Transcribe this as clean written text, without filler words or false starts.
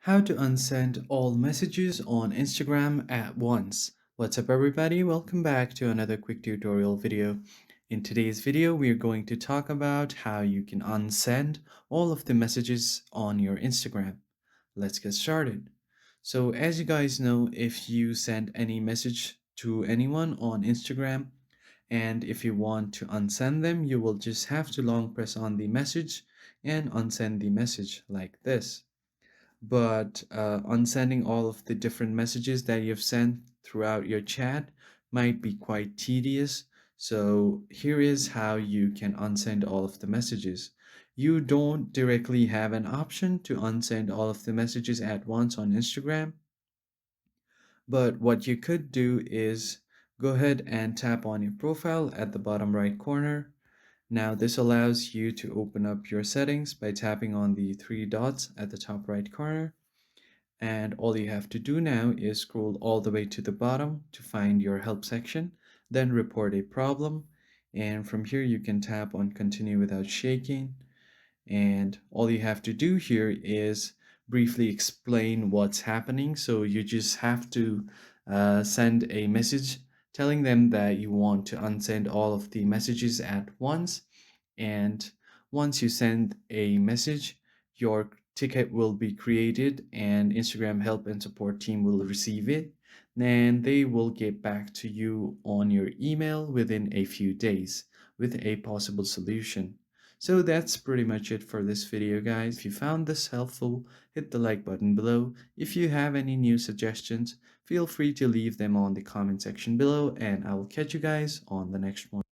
How to unsend all messages on Instagram at once. What's up everybody? Welcome back to another quick tutorial video. In today's video, we are going to talk about how you can unsend all of the messages on your Instagram. Let's get started. So as you guys know, if you send any message to anyone on Instagram, and if you want to unsend them, you will just have to long press on the message and unsend the message like this. But unsending all of the different messages that you've sent throughout your chat might be quite tedious. So here is how you can unsend all of the messages. You don't directly have an option to unsend all of the messages at once on Instagram, but what you could do is go ahead and tap on your profile at the bottom right corner. Now this allows you to open up your settings by tapping on the three dots at the top right corner. And all you have to do now is scroll all the way to the bottom to find your help section, then report a problem. And from here, you can tap on continue without shaking. And all you have to do here is briefly explain what's happening. So you just have to send a message telling them that you want to unsend all of the messages at once. And once you send a message, your ticket will be created and Instagram help and support team will receive it. Then they will get back to you on your email within a few days with a possible solution. So that's pretty much it for this video, guys. If you found this helpful, hit the like button below. If you have any new suggestions, feel free to leave them on the comment section below, and I will catch you guys on the next one.